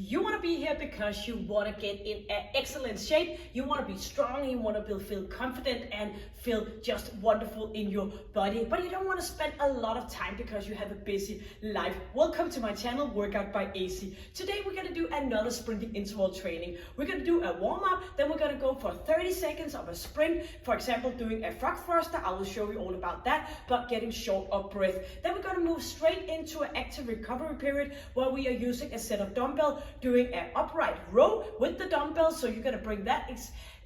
You want to be here because you want to get in excellent shape, you want to be strong, you want to feel confident and feel just wonderful in your body, but you don't want to spend a lot of time because you have a busy life. Welcome to my channel, Workout by AC. Today we're going to do another sprinting interval training. We're going to do a warm-up, then we're going to go for 30 seconds of a sprint, for example doing a frog thruster. I will show you all about that, but getting short of breath. Then we're going to move straight into an active recovery period where we are using a set of dumbbells, doing an upright row with the dumbbells. So you're going to bring that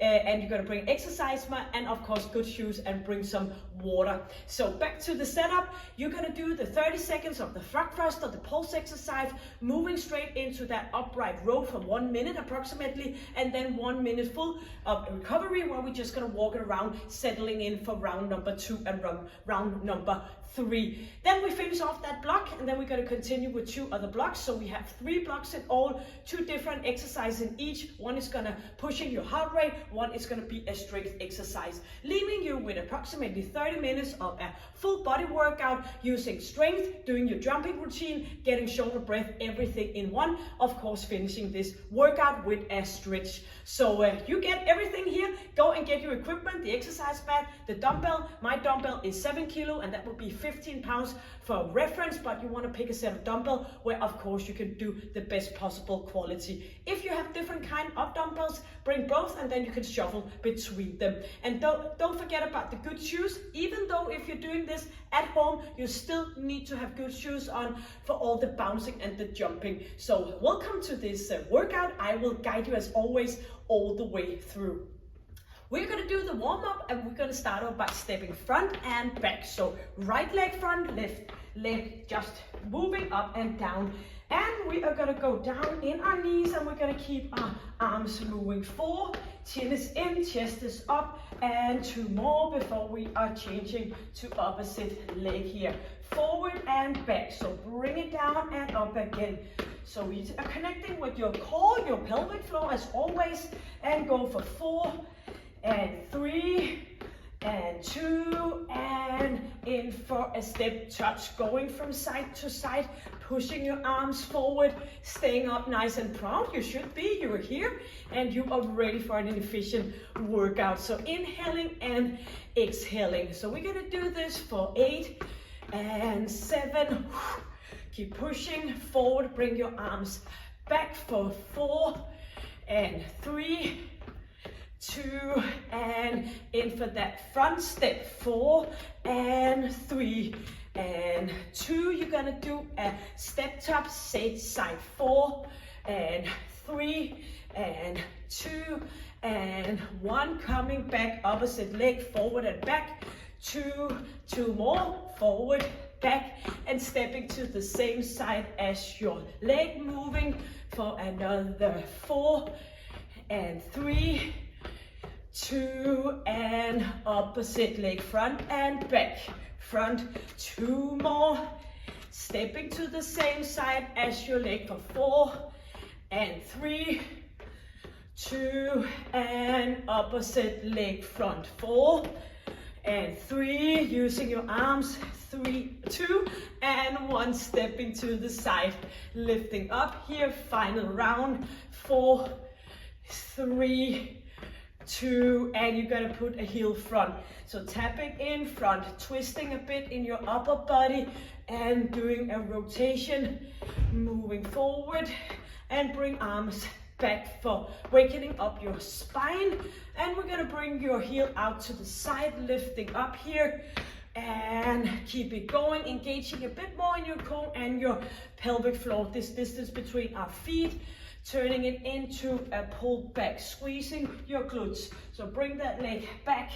and you're going to bring exercise mat and of course good shoes and bring some water. So back to the setup, you're going to do the 30 seconds of the frog thruster, the pulse exercise, moving straight into that upright row for 1 minute approximately, and then 1 minute full of recovery where we're just going to walk it around, settling in for round number 2 and round number 3. Then we finish off that block and then we're going to continue with 2 other blocks. So we have 3 blocks in all, 2 different exercises in each. One is going to pushing your heart rate, one is going to be a strength exercise, leaving you with approximately 30 minutes of a full body workout using strength, doing your jumping routine, getting shoulder breath, everything in one. Of course, finishing this workout with a stretch. So you get everything here. Go and get your equipment, the exercise mat, the dumbbell. My dumbbell is 7 kilo and that will be 15 pounds for reference, but you want to pick a set of dumbbell where of course you can do the best possible quality. If you have different kind of dumbbells, bring both and then you can shuffle between them. And don't forget about the good shoes. Even though if you're doing this at home, you still need to have good shoes on for all the bouncing and the jumping. So welcome to this workout. I will guide you as always all the way through. We're going to do the warm-up and we're going to start off by stepping front and back. So right leg front, left leg just moving up and down. And we are going to go down in our knees and we're going to keep our arms moving. 4, chin is in, chest is up, and 2 more before we are changing to opposite leg here. Forward and back. So bring it down and up again. So we are connecting with your core, your pelvic floor as always, and go for 4 and 3 and 2 and in for a step touch, going from side to side, pushing your arms forward, staying up nice and proud. You should be, you're here and you are ready for an efficient workout. So inhaling and exhaling. So we're going to do this for 8 and 7. Keep pushing forward, bring your arms back for 4 and 3, 2, and in for that front step, 4 and 3 and 2. You're gonna do a step top side, 4 and 3 and 2 and 1. Coming back, opposite leg, forward and back, 2 more, forward, back, and stepping to the same side as your leg, moving for another 4 and 3, 2 and opposite leg, front and back, front, 2 more, stepping to the same side as your leg for 4 and 3, 2 and opposite leg, front, 4 and 3, using your arms, 3, 2 and 1, stepping to the side, lifting up here, final round, 4, 3, 2, and you're gonna put a heel front. So tapping in front, twisting a bit in your upper body and doing a rotation, moving forward and bring arms back for wakening up your spine. And we're gonna bring your heel out to the side, lifting up here and keep it going, engaging a bit more in your core and your pelvic floor, this distance between our feet, turning it into a pull back, squeezing your glutes. So bring that leg back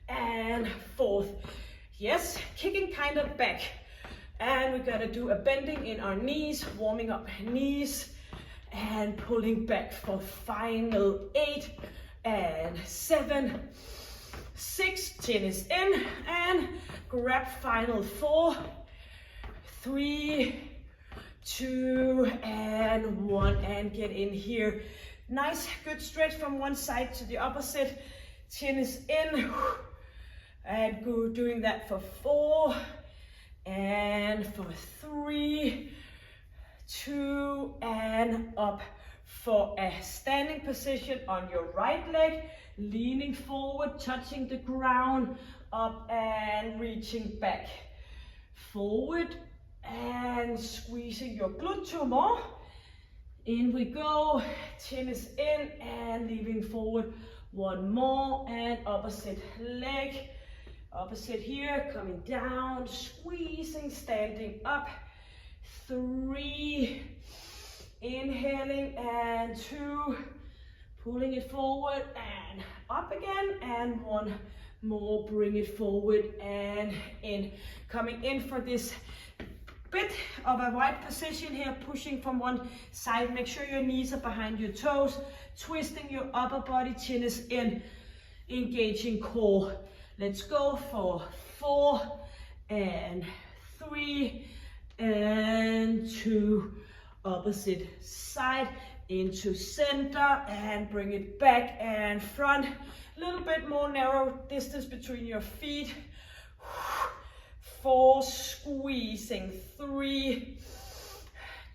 and forth. Yes, kicking kind of back. And we're gonna do a bending in our knees, warming up knees and pulling back for final 8 and 7, 6, chin is in, and grab final 4, 3, 2 and 1, and get in here. Nice, good stretch from one side to the opposite. Chin is in, and go doing that for 4 and for 3, 2, and up for a standing position on your right leg, leaning forward, touching the ground, up and reaching back. Forward and squeezing your glute 2 more. In we go, chin is in and leaning forward. 1 more and opposite leg. Opposite here, coming down, squeezing, standing up. 3, inhaling, and 2, pulling it forward and up again, and 1 more, bring it forward and in. Coming in for this bit of a wide position here, pushing from one side. Make sure your knees are behind your toes, twisting your upper body, chin is in, engaging core. Let's go for 4 and 3 and 2, opposite side into center and bring it back and front. A little bit more narrow distance between your feet. 4, squeezing, 3,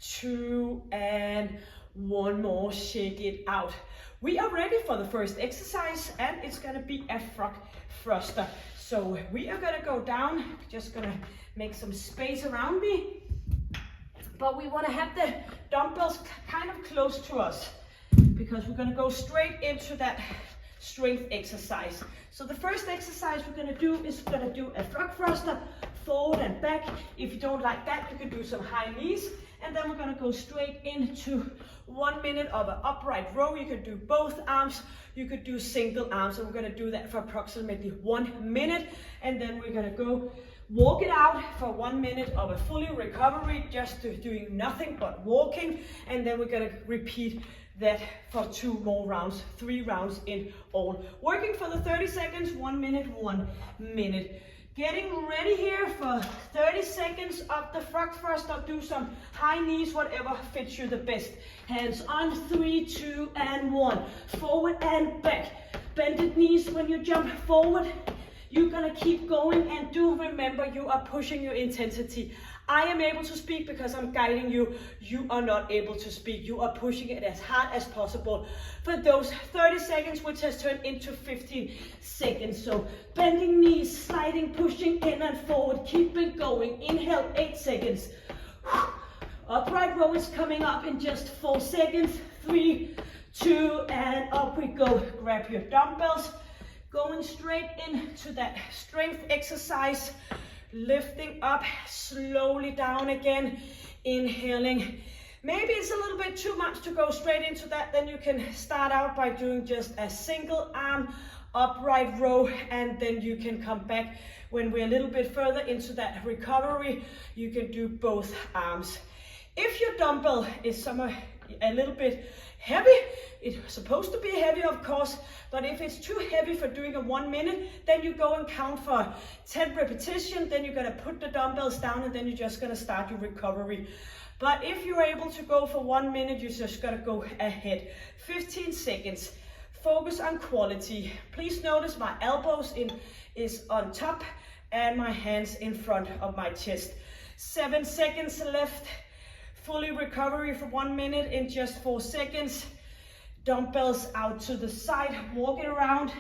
2, and 1 more, shake it out. We are ready for the first exercise, and it's gonna be a frog thruster. So we are gonna go down, just gonna make some space around me, but we wanna have the dumbbells kind of close to us because we're gonna go straight into that strength exercise. So the first exercise we're gonna do is we're gonna do a frog thruster, forward and back. If you don't like that, you can do some high knees, and then we're gonna go straight into 1 minute of an upright row. You could do both arms, you could do single arms, and we're gonna do that for approximately 1 minute, and then we're gonna go walk it out for 1 minute of a fully recovery, just doing nothing but walking, and then we're gonna repeat that for 2 more rounds, 3 rounds in all. Working for the 30 seconds, 1 minute, 1 minute. Getting ready here for 30 seconds of the frog thruster. Do some high knees, whatever fits you the best. Hands on, 3, 2, and 1. Forward and back. Bended knees when you jump forward. You're gonna keep going, and do remember you are pushing your intensity. I am able to speak because I'm guiding you. You are not able to speak. You are pushing it as hard as possible for those 30 seconds, which has turned into 15 seconds. So bending knees, sliding, pushing in and forward. Keep it going. Inhale, 8 seconds. Upright row is coming up in just 4 seconds. 3, 2, and up we go. Grab your dumbbells. Going straight into that strength exercise. Lifting up, slowly down again, inhaling. Maybe it's a little bit too much to go straight into that, then you can start out by doing just a single arm upright row, and then you can come back when we're a little bit further into that recovery. You can do both arms. If your dumbbell is somewhere a little bit heavy, it's supposed to be heavy, of course, but if it's too heavy for doing a 1 minute, then you go and count for 10 repetitions, then you're gonna put the dumbbells down, and then you're just gonna start your recovery. But if you're able to go for 1 minute, you're just gonna go ahead. 15 seconds, focus on quality. Please notice my elbows is on top and my hands in front of my chest. 7 seconds left. Fully recovery for 1 minute in just 4 seconds. Dumbbells out to the side, walk it around.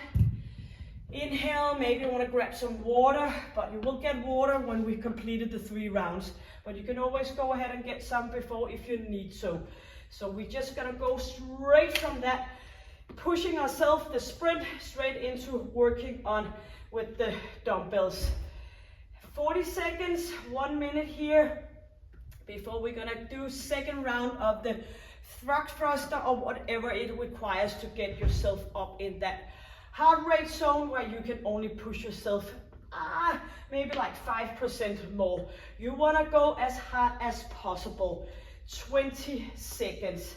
Inhale, maybe you want to grab some water, but you will get water when we've completed the 3 rounds. But you can always go ahead and get some before if you need so. So we're just gonna go straight from that, pushing ourselves, the sprint, straight into working on with the dumbbells. 40 seconds, 1 minute here, before we're gonna do second round of the frog thruster or whatever it requires to get yourself up in that heart rate zone where you can only push yourself maybe like 5% more. You wanna go as hard as possible. 20 seconds.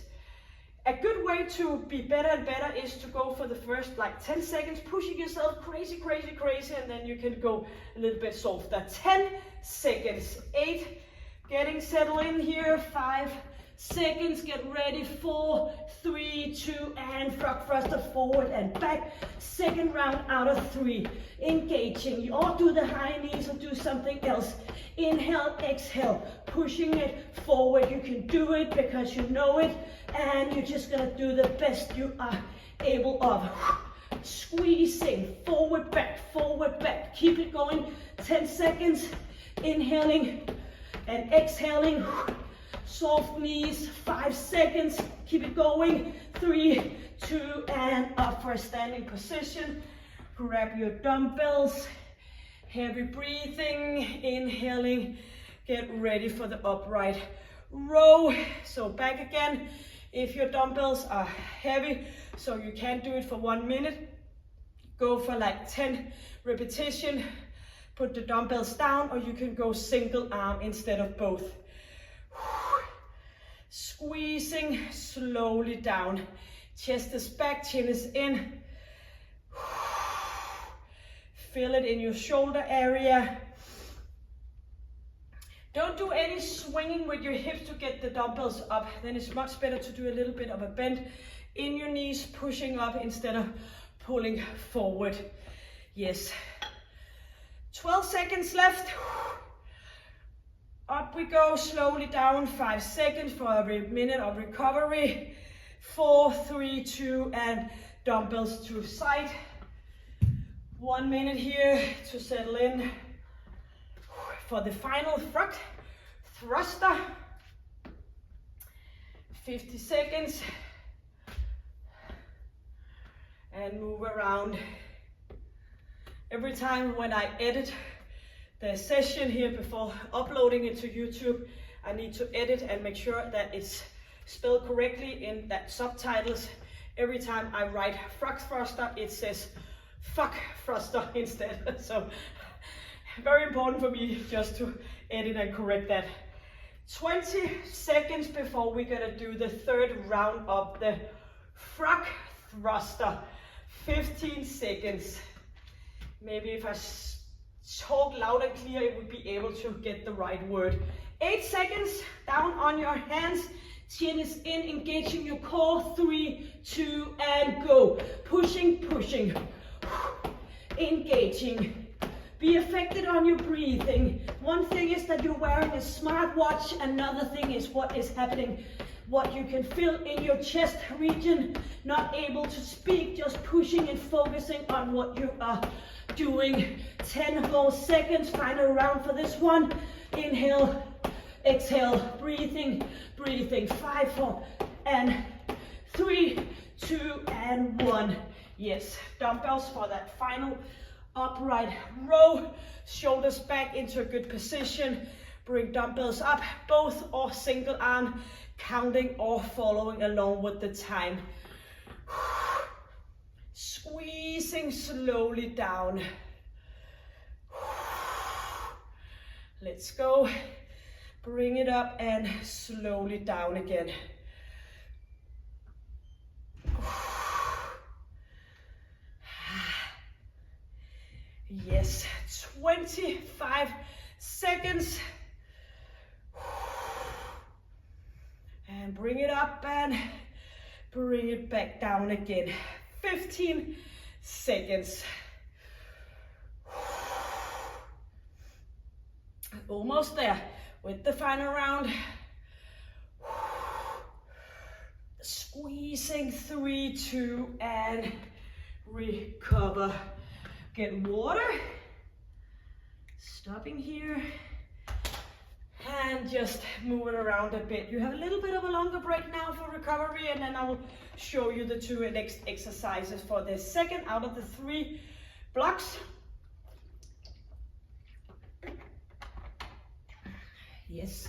A good way to be better and better is to go for the first like 10 seconds, pushing yourself crazy, and then you can go a little bit softer. 10 seconds, 8, getting settled in here, 5 seconds, get ready, 4, 3, 3, 2, and frog thruster forward and back. Second round out of 3. Engaging, or do the high knees or do something else. Inhale, exhale, pushing it forward. You can do it because you know it, and you're just gonna do the best you are able of. Squeezing, forward, back, keep it going, 10 seconds, inhaling and exhaling, soft knees, 5 seconds, keep it going, 3, 2, and up for a standing position. Grab your dumbbells, heavy breathing, inhaling, get ready for the upright row. So back again, if your dumbbells are heavy, so you can't do it for 1 minute, go for like 10 repetition, put the dumbbells down, or you can go single arm instead of both. Squeezing slowly down, chest is back, chin is in. Feel it in your shoulder area. Don't do any swinging with your hips to get the dumbbells up. Then it's much better to do a little bit of a bend in your knees, pushing up instead of pulling forward. Yes. 12 seconds left. Up we go, slowly down, 5 seconds for every minute of recovery. 4, 3, 2, and dumbbells to the side. 1 minute here to settle in for the final frog thruster. 50 seconds. And move around. Every time when I edit the session here before uploading it to YouTube, I need to edit and make sure that it's spelled correctly in that subtitles. Every time I write frog thruster, it says fuck thruster instead. So very important for me just to edit and correct that. 20 seconds before we're gonna do the third round of the frog thruster. 15 seconds. Maybe if I talk loud and clear, it would be able to get the right word. 8 seconds, down on your hands. Chin is in, engaging your core. 3, 2, and go. Pushing, pushing. Engaging. Be affected on your breathing. One thing is that you're wearing a smartwatch. Another thing is what is happening, what you can feel in your chest region. Not able to speak, just pushing and focusing on what you are doing. 10 more seconds, final round for this one. Inhale, exhale, breathing, breathing. 5, 4, and 3, 2, and 1. Yes, dumbbells for that final upright row. Shoulders back into a good position. Bring dumbbells up, both or single arm, counting or following along with the time. Squeezing slowly down. Let's go. Bring it up and slowly down again. Yes, 25 seconds. And bring it up and bring it back down again. 15 seconds. Almost there with the final round. Squeezing, 3, 2, and recover. Get water. Stopping here. And just move it around a bit. You have a little bit of a longer break now for recovery, and then I will show you the 2 next exercises for the second out of the 3 blocks. Yes.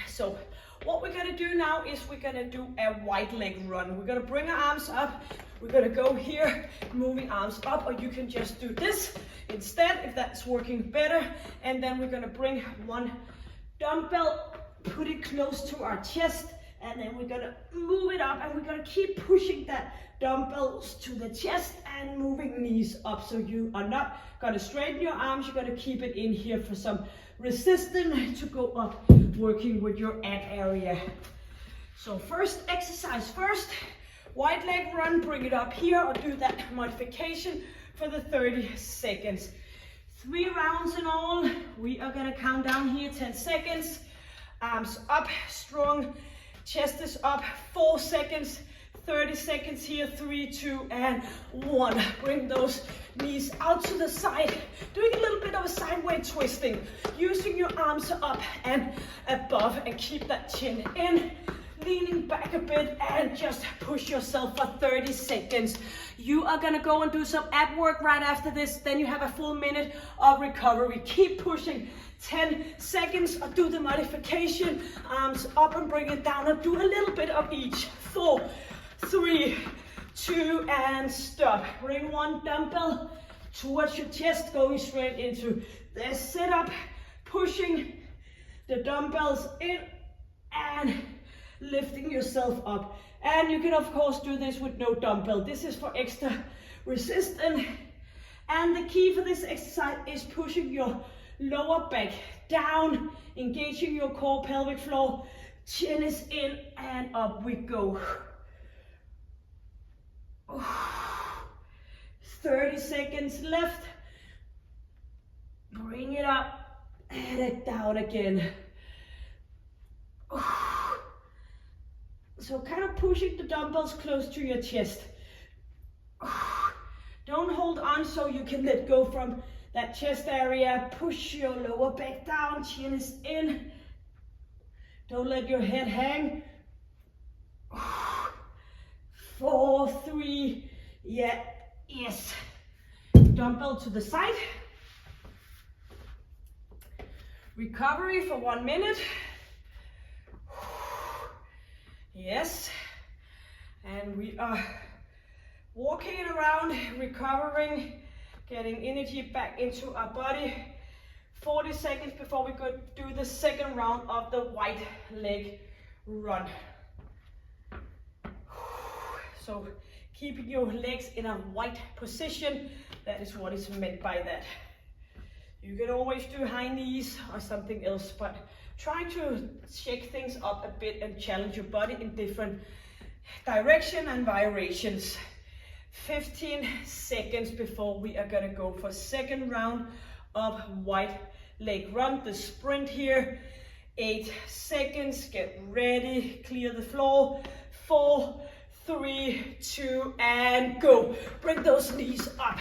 So what we're gonna do now is we're gonna do a wide leg run. We're gonna bring our arms up. We're gonna go here, moving arms up, or you can just do this instead if that's working better. And then we're gonna bring one dumbbell, put it close to our chest, and then we're gonna move it up, and we're gonna keep pushing that dumbbells to the chest and moving knees up. So you are not gonna straighten your arms, you're gonna keep it in here for some resistance to go up, working with your ab area. So first exercise first, wide leg run, bring it up here or do that modification for the 30 seconds. 3 rounds in all. We are gonna count down here 10 seconds. Arms up, strong, chest is up, 4 seconds, 30 seconds here, 3, 2, and 1. Bring those knees out to the side, doing a little bit of a sideways twisting, using your arms up and above, and keep that chin in, leaning back a bit, and just push yourself for 30 seconds. You are gonna go and do some ab work right after this, then you have a full minute of recovery. Keep pushing. 10 seconds, or do the modification, arms up and bring it down, or do a little bit of each. 4, 3, 2, and stop. Bring one dumbbell towards your chest, going straight into the sit-up, pushing the dumbbells in and lifting yourself up. And you can of course do this with no dumbbell. This is for extra resistance. And the key for this exercise is pushing your lower back down, engaging your core pelvic floor, chin is in, and up we go. 30 seconds left. Bring it up and it down again. So kind of pushing the dumbbells close to your chest. Don't hold on so you can let go from that chest area. Push your lower back down, chin is in. Don't let your head hang. 4, 3, yes. Dumbbell to the side. Recovery for 1 minute. Yes. And we are walking it around, recovering, getting energy back into our body. 40 seconds before we go do the second round of the wide leg run. So keeping your legs in a wide position, that is what is meant by that. You can always do high knees or something else, but try to shake things up a bit and challenge your body in different direction and variations. 15 seconds before we are gonna go for second round of wide leg run, the sprint here. 8 seconds, get ready, clear the floor. 4, 3, 2, and go. Bring those knees up,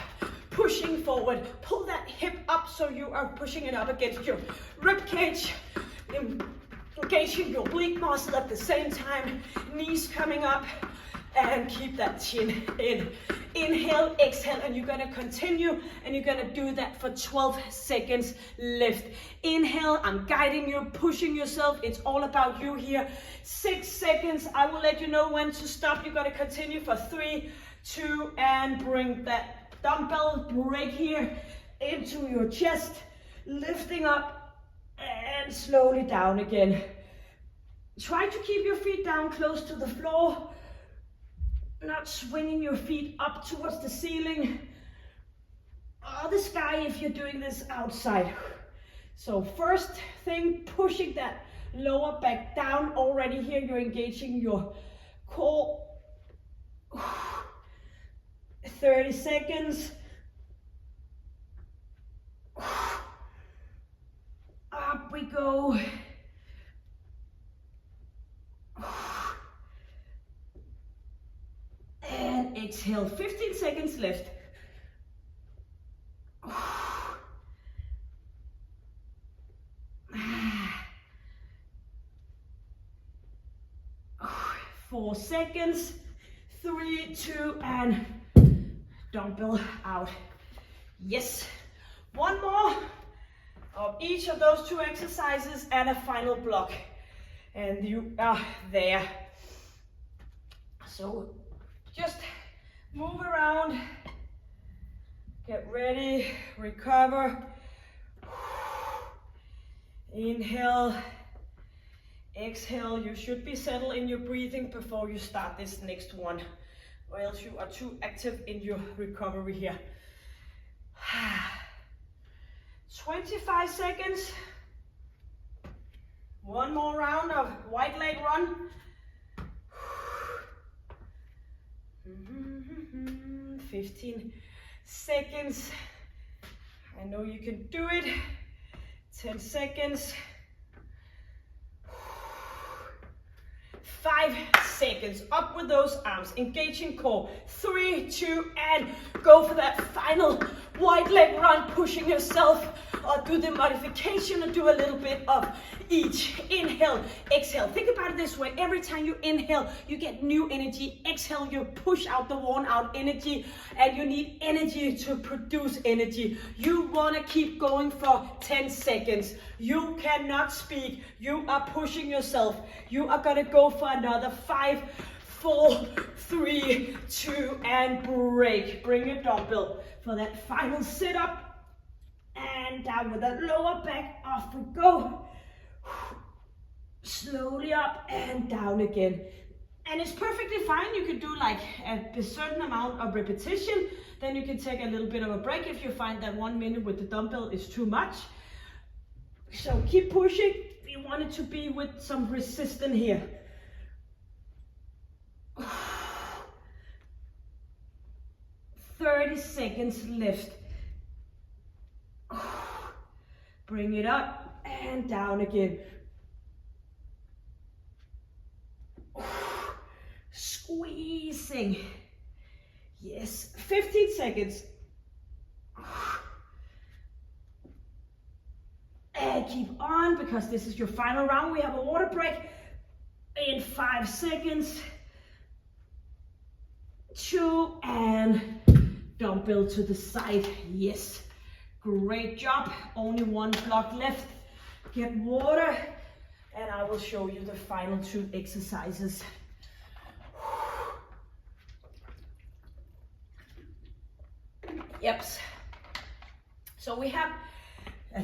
pushing forward. Pull that hip up so you are pushing it up against your rib cage, engaging your oblique muscle at the same time. Knees coming up, and keep that chin in. Inhale, exhale, and you're gonna continue, and you're gonna do that for 12 seconds. Lift. Inhale, I'm guiding you, pushing yourself. It's all about you here. 6 seconds, I will let you know when to stop. You're gonna continue for 3, 2, and bring that dumbbell break here into your chest, lifting up and slowly down again. Try to keep your feet down close to the floor, not swinging your feet up towards the ceiling or the sky if you're doing this outside. So first thing, pushing that lower back down. Already here you're engaging your core. 30 seconds. Up we go. And exhale. 15 seconds left. 4 seconds. 3, 2, and dumbbell out. Yes. One more of each of those 2 exercises and a final block. And you are there. So just move around, get ready, recover. Inhale, exhale. You should be settled in your breathing before you start this next one, or else you are too active in your recovery here. 25 seconds. One more round of wide leg run. 15 seconds. I know you can do it. 10 seconds. 5 seconds. Up with those arms. Engaging core. 3, 2, and go for that final wide leg run, pushing yourself, or do the modification and do a little bit of each. Inhale, exhale. Think about it this way. Every time you inhale, you get new energy. Exhale, you push out the worn out energy, and you need energy to produce energy. You want to keep going for 10 seconds. You cannot speak. You are pushing yourself. You are going to go for another 5, 4, 3, 2, and break. Bring your dumbbell for that final sit-up. And down with that lower back, off we go. Slowly up and down again. And it's perfectly fine. You can do like a certain amount of repetition. Then you can take a little bit of a break if you find that 1 minute with the dumbbell is too much. So keep pushing. You want it to be with some resistance here. 30 seconds left. Bring it up and down again. Squeezing. Yes, 15 seconds. And keep on, because this is your final round. We have a water break in 5 seconds. 2, and dumbbell to the side. Yes. Great job. Only 1 block left. Get water, and I will show you the final 2 exercises. Yep. So we have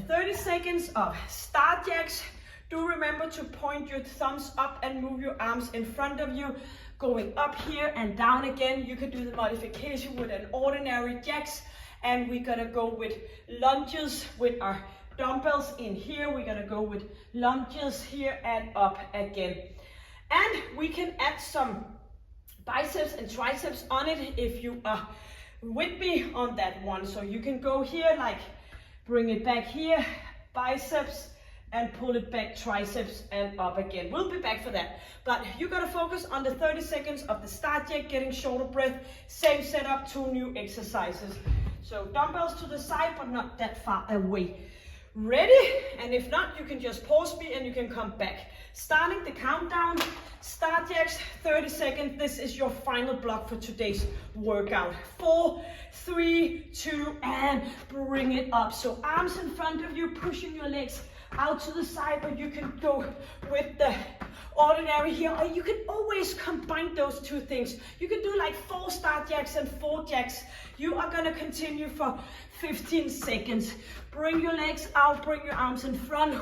30 seconds of start jacks. Do remember to point your thumbs up and move your arms in front of you, going up here and down again. You can do the modification with an ordinary jacks. And we're gonna go with lunges with our dumbbells in here. We're gonna go with lunges here and up again. And we can add some biceps and triceps on it if you are with me on that one. So you can go here, like bring it back here, biceps, and pull it back, triceps, and up again. We'll be back for that. But you gotta focus on the 30 seconds of the start jack, getting shorter breath. Same setup, 2 new exercises. So dumbbells to the side, but not that far away. Ready? And if not, you can just pause me and you can come back. Starting the countdown, start jacks, 30 seconds. This is your final block for today's workout. 4, 3, 2, and bring it up. So arms in front of you, pushing your legs out to the side, but you can go with the ordinary here, or you can always combine those 2 things. You can do like 4 start jacks and 4 jacks. You are gonna continue for 15 seconds. Bring your legs out, bring your arms in front,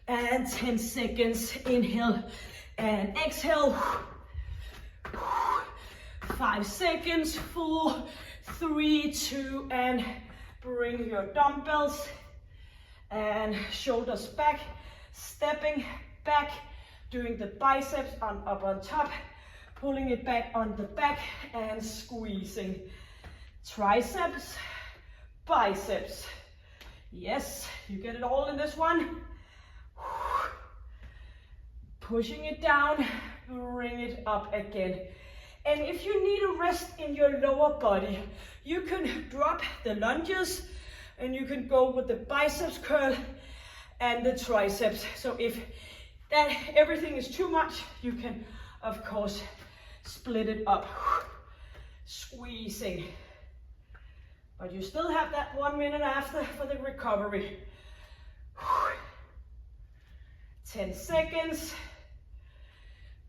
and 10 seconds. Inhale and exhale. 5 seconds, 4, 3, 2, and bring your dumbbells and shoulders back, stepping back, doing the biceps up on top, pulling it back on the back and squeezing. Triceps, biceps. Yes, you get it all in this one. Pushing it down, bring it up again. And if you need a rest in your lower body, you can drop the lunges and you can go with the biceps curl and the triceps. So if that everything is too much, you can of course split it up, squeezing. But you still have that 1 minute after for the recovery. 10 seconds.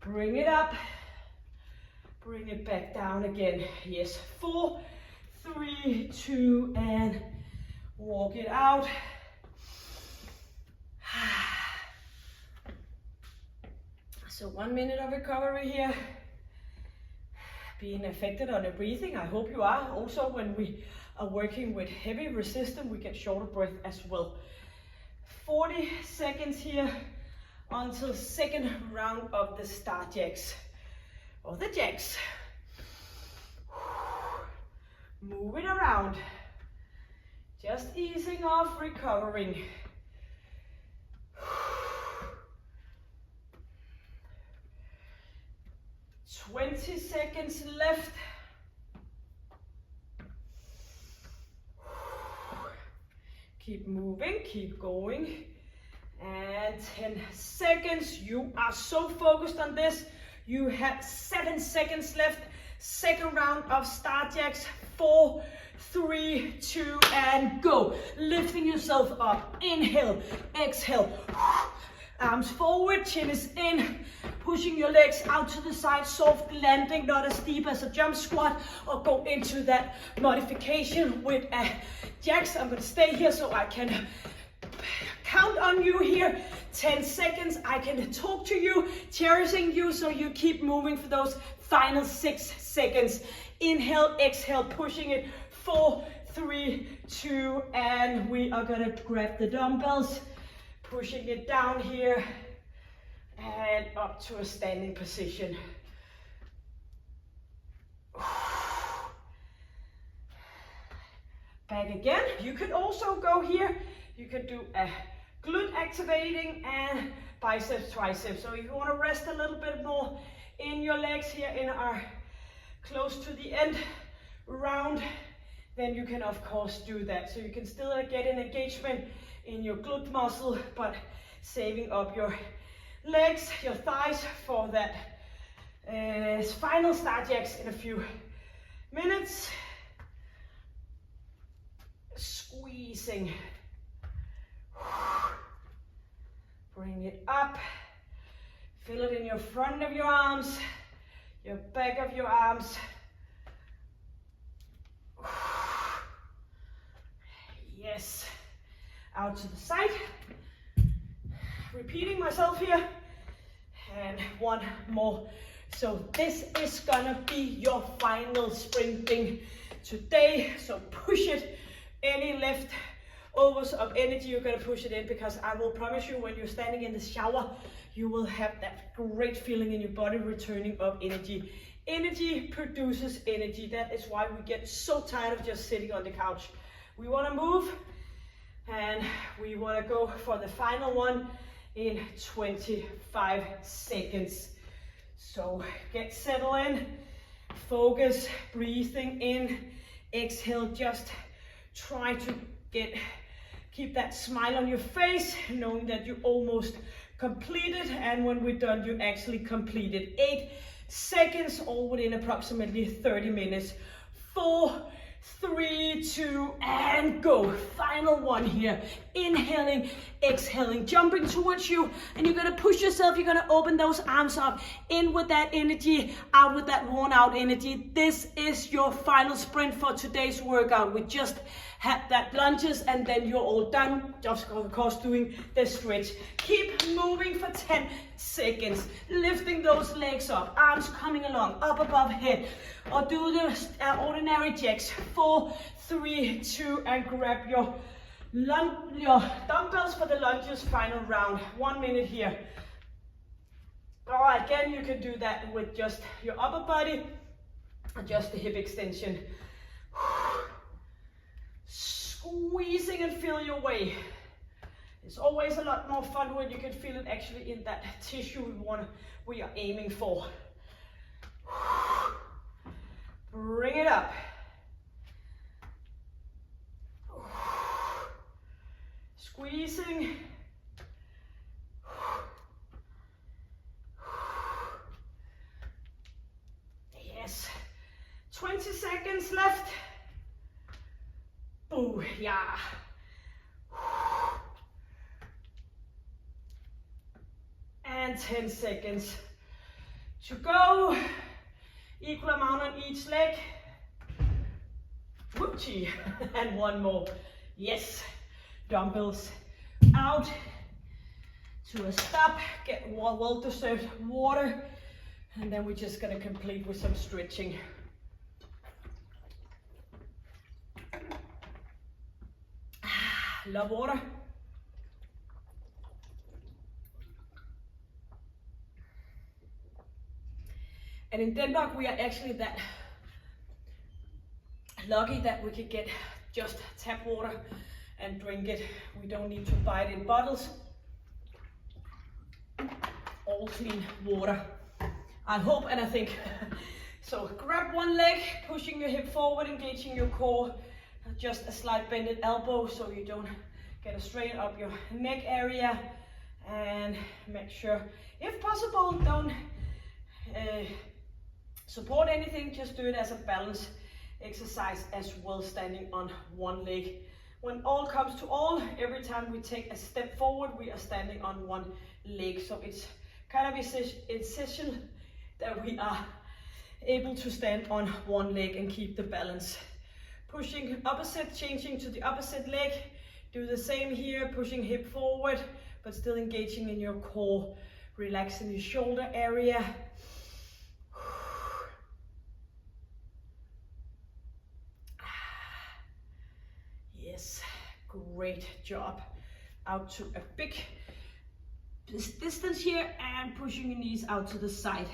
Bring it up. Bring it back down again. Yes, 4, 3, 2, and walk it out. So 1 minute of recovery here. Being affected on the breathing, I hope you are. Also, when we are working with heavy resistance, we get shorter breath as well. 40 seconds here until second round of the start jacks, or the jacks. Move it around. Just easing off, recovering. 20 seconds left. Keep moving, keep going. And 10 seconds. You are so focused on this. You have 7 seconds left. Second round of star jacks. 4, 3, 2, and go. Lifting yourself up. Inhale, exhale. Arms forward, chin is in. Pushing your legs out to the side, soft landing, not as deep as a jump squat, or go into that modification with jacks. I'm gonna stay here so I can count on you here. 10 seconds, I can talk to you, cherishing you, so you keep moving for those final 6 seconds. Inhale, exhale, pushing it. 4, 3, 2, and we are gonna grab the dumbbells, pushing it down here, and up to a standing position. Back again. You could also go here. You could do a glute activating and biceps, triceps. So if you want to rest a little bit more in your legs here in our close to the end round, then you can of course do that. So you can still get an engagement in your glute muscle, but saving up your legs, your thighs for that final star jacks in a few minutes. Squeezing. Bring it up. Feel it in your front of your arms, your back of your arms. Yes. Out to the side. Repeating myself here. And one more. So this is gonna be your final sprinting today. So push it. Any leftovers of energy, you're gonna push it in, because I will promise you, when you're standing in the shower, you will have that great feeling in your body returning of energy. Energy produces energy. That is why we get so tired of just sitting on the couch. We wanna move, and we wanna go for the final one in 25 seconds. So get settled in, focus, breathing in, exhale, just try to keep that smile on your face, knowing that you almost completed, and when we're done, you actually completed. 8 seconds, all within approximately 30 minutes. 4, 3, 2, and go. Final one here. Inhaling, exhaling, jumping towards you, and you're gonna push yourself. You're gonna open those arms up, in with that energy, out with that worn out energy. This is your final sprint for today's workout. We just had that lunges, and then you're all done. Just of course doing the stretch. Keep moving for 10 seconds. Lifting those legs up, arms coming along, up above head. Or do the ordinary jacks. 4, 3, 2, and grab your dumbbells for the lunges final round. 1 minute here. Or again, you can do that with just your upper body, and just the hip extension. Squeezing and feel your way. It's always a lot more fun when you can feel it actually in that tissue we are aiming for. Bring it up. Squeezing. Yes. 20 seconds left. Oh, yeah. And 10 seconds to go. Equal amount on each leg. Whoopsie. And one more. Yes. Dumbbells out to a stop. Get well-deserved water. And then we're just gonna complete with some stretching. Love water. And in Denmark, we are actually that lucky that we could get just tap water and drink it. We don't need to buy it in bottles. All clean water, I hope and I think. So grab one leg, pushing your hip forward, engaging your core. Just a slight bended elbow so you don't get a strain up your neck area. And make sure, if possible, don't support anything, just do it as a balance exercise as well, standing on one leg. When all comes to all, every time we take a step forward, we are standing on one leg. So it's kind of essential that we are able to stand on one leg and keep the balance. Pushing opposite, changing to the opposite leg. Do the same here, pushing hip forward, but still engaging in your core, relaxing your shoulder area. Yes, great job. Out to a big distance here and pushing your knees out to the side.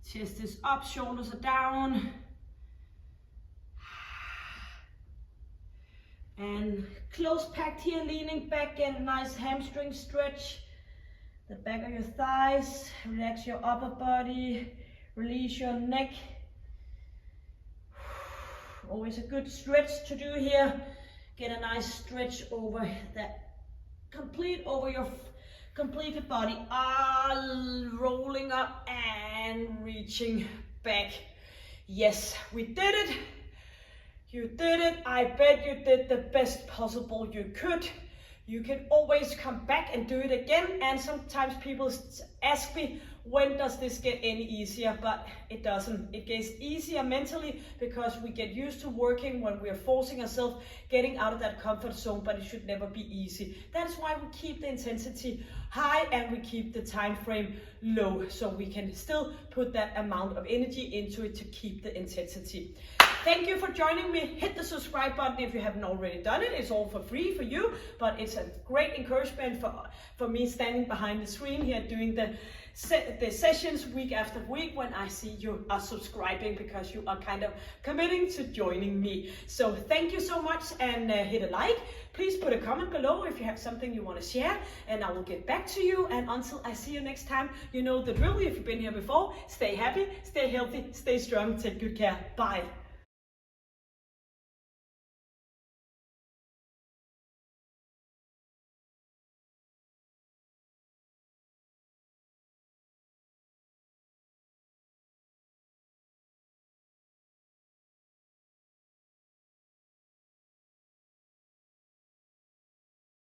Chest is up, shoulders are down. And close packed here, leaning back, get a nice hamstring stretch. The back of your thighs, relax your upper body, release your neck. Always a good stretch to do here. Get a nice stretch over that, over your completed body. Rolling up and reaching back. Yes, we did it. You did it. I bet you did the best possible you could. You can always come back and do it again. And sometimes people ask me, when does this get any easier? But it doesn't. It gets easier mentally because we get used to working when we're forcing ourselves, getting out of that comfort zone, but it should never be easy. That's why we keep the intensity high and we keep the time frame low, so we can still put that amount of energy into it to keep the intensity. Thank you for joining me. Hit the subscribe button if you haven't already done it. It's all for free for you, but it's a great encouragement for me standing behind the screen here doing the sessions week after week when I see you are subscribing, because you are kind of committing to joining me. So thank you so much, and hit a like. Please put a comment below if you have something you want to share, and I will get back to you. And until I see you next time, you know the drill. If you've been here before, stay happy, stay healthy, stay strong, take good care. Bye.